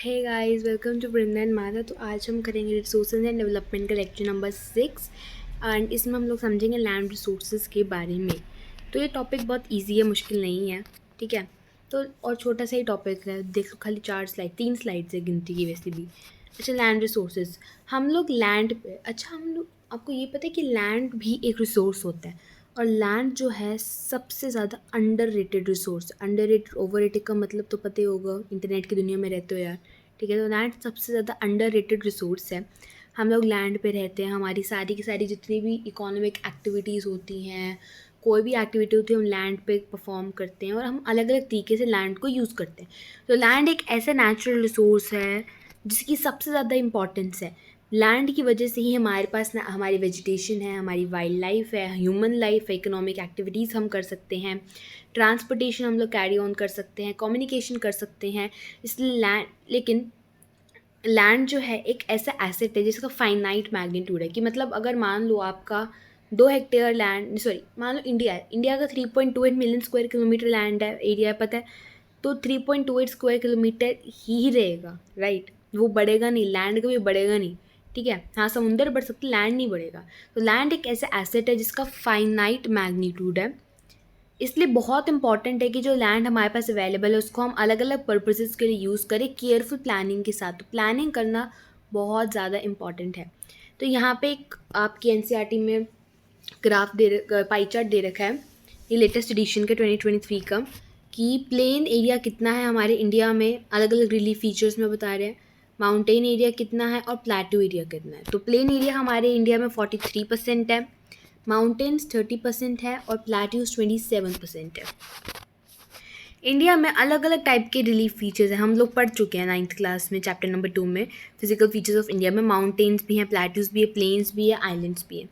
Hey guys, welcome to Vrinda and Madha. तो आज हम करेंगे रिसोर्सेज एंड डेवलपमेंट का लेक्चर नंबर 6 एंड इसमें हम लोग समझेंगे लैंड रिसोर्सेज के बारे में। तो ये टॉपिक बहुत इजी है, मुश्किल नहीं है, ठीक है। तो और छोटा सा ही टॉपिक है, देखो खाली 3 स्लाइड्स है गिनती की वैसे भी। अच्छा, लैंड रिसोर्सेज, हम लोग लैंड पे, अच्छा हम लोग, आपको ये पता है कि लैंड भी एक रिसोर्स होता है और लैंड जो है सबसे ज़्यादा अंडररेटेड रिसोर्स। अंडररेटेड ओवररेटेड का मतलब तो पता ही होगा, इंटरनेट की दुनिया में रहते हो यार, ठीक है। तो लैंड सबसे ज़्यादा अंडररेटेड रिसोर्स है। हम लोग लैंड पे रहते हैं, हमारी सारी की सारी जितनी भी इकोनॉमिक एक्टिविटीज़ होती हैं, कोई भी एक्टिविटी होती है हम लैंड पे परफॉर्म करते हैं और हम अलग अलग तरीके से लैंड को यूज़ करते हैं। तो लैंड एक ऐसा नेचुरल रिसोर्स है जिसकी सबसे ज़्यादा इम्पॉर्टेंस है। लैंड की वजह से ही हमारे पास ना हमारी वेजिटेशन है, हमारी वाइल्ड लाइफ है, ह्यूमन लाइफ है, इकोनॉमिक एक्टिविटीज़ हम कर सकते हैं, ट्रांसपोर्टेशन हम लोग कैरी ऑन कर सकते हैं, कम्युनिकेशन कर सकते हैं। इसलिए लैंड जो है एक ऐसा एसेट है जिसका फाइनाइट मैग्नीट्यूड है, कि मतलब अगर मान लो आपका 2 हेक्टेयर लैंड, सॉरी मान लो इंडिया का 3.28 मिलियन स्क्वायर किलोमीटर लैंड है, एरिया है, पता है। तो 3.28 स्क्वायर किलोमीटर ही रहेगा, राइट। वो बढ़ेगा नहीं, लैंड कभी बढ़ेगा नहीं, ठीक है। हाँ, समुंदर बढ़ सकते, लैंड नहीं बढ़ेगा। तो लैंड एक ऐसा एसेट है जिसका फाइनाइट मैग्नीट्यूड है। इसलिए बहुत इंपॉर्टेंट है कि जो लैंड हमारे पास अवेलेबल है उसको हम अलग अलग पर्पसेस के लिए यूज़ करें, केयरफुल प्लानिंग के साथ। तो प्लानिंग करना बहुत ज़्यादा इंपॉर्टेंट है। तो यहाँ पे एक आपकी एनसीईआरटी में ग्राफ पाई चार्ट दे रखा है, ये लेटेस्ट एडिशन का 2023 का, कि प्लेन एरिया कितना है हमारे इंडिया में, अलग अलग रिलीफ फीचर्स में बता रहे हैं। माउंटेन एरिया कितना है और प्लेटू एरिया कितना है। तो प्लेन एरिया हमारे इंडिया में 43% है, माउंटेन्स 30% है और प्लेट्यूज 27% है। इंडिया में अलग अलग टाइप के रिलीफ फीचर्स हैं, हम लोग पढ़ चुके हैं 9th क्लास में, चैप्टर नंबर 2 में, फिजिकल फीचर्स ऑफ इंडिया में। माउंटेन्स भी हैं, प्लेट्यूज भी है, प्लेन्स भी है, आइलैंड्स भी है।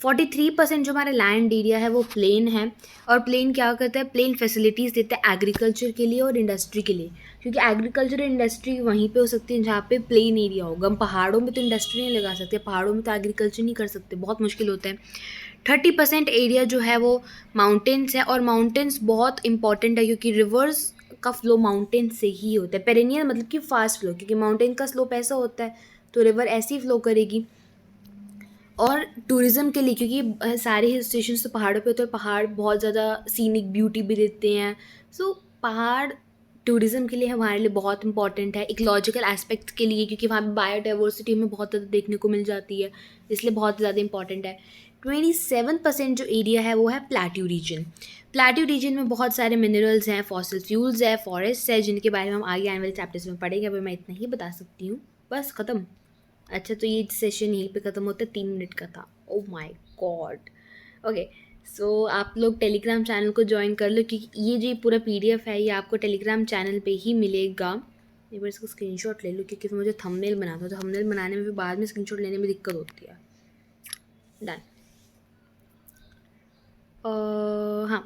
43% जो हमारा लैंड एरिया है वो प्लेन है। और प्लेन क्या करता है, प्लेन फैसिलिटीज़ देता है एग्रीकल्चर के लिए और इंडस्ट्री के लिए, क्योंकि एग्रीकल्चर और इंडस्ट्री वहीं पे हो सकती है जहाँ पे प्लेन एरिया होगा। हम पहाड़ों में तो इंडस्ट्री नहीं लगा सकते, पहाड़ों में तो एग्रीकल्चर नहीं कर सकते, बहुत मुश्किल होता है। 30% एरिया जो है वो माउंटेन्स है, और माउंटेन्स बहुत इंपॉर्टेंट है क्योंकि रिवर्स का फ्लो माउंटेन से ही होता है। पेरेनियल मतलब कि फास्ट फ्लो, क्योंकि माउंटेन का स्लोप ऐसा होता है तो रिवर ऐसी फ्लो करेगी। और टूरिज़्म के लिए, क्योंकि सारे हिल स्टेशन तो पहाड़ों पे होते हैं, पहाड़ बहुत ज़्यादा सीनिक ब्यूटी भी देते हैं। सो पहाड़ टूरिज़्म के लिए हमारे लिए बहुत इंपॉर्टेंट है, इकोलॉजिकल एस्पेक्ट्स के लिए, क्योंकि वहाँ पे बायोडाइवर्सिटी हमें बहुत ज़्यादा देखने को मिल जाती है, इसलिए बहुत ज़्यादा इंपॉर्टेंट है। 27% जो एरिया है वो है प्लेट्यू रीजन। प्लेट्यू रीजन में बहुत सारे मिनरल्स हैं, फॉसिल फ्यूल्स है, फॉरेस्ट है, जिनके बारे में हम आगे आने वाले चैप्टर्स में पढ़ेंगे। अभी मैं इतना ही बता सकती हूँ, बस ख़त्म। अच्छा, तो ये सेशन यहीं पे ख़त्म होता है, 3 मिनट का था। Oh my God. ओके, सो आप लोग टेलीग्राम चैनल को ज्वाइन कर लो, क्योंकि ये जो पूरा पीडीएफ है ये आपको टेलीग्राम चैनल पे ही मिलेगा। एक बार इसको स्क्रीनशॉट ले लो, क्योंकि फिर मुझे थंबनेल बनाना हो, तो थंबनेल बनाने में भी बाद में स्क्रीनशॉट लेने में दिक्कत होती है। डन। हाँ,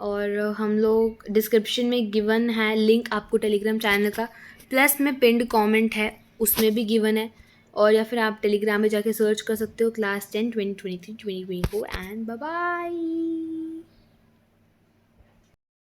और हम लोग डिस्क्रिप्शन में गिवन है लिंक आपको टेलीग्राम चैनल का, प्लस में पिंड कमेंट है उसमें भी गिवन है। और या फिर आप टेलीग्राम में जाके सर्च कर सकते हो क्लास 10 2023 2024 एंड बाय बाय।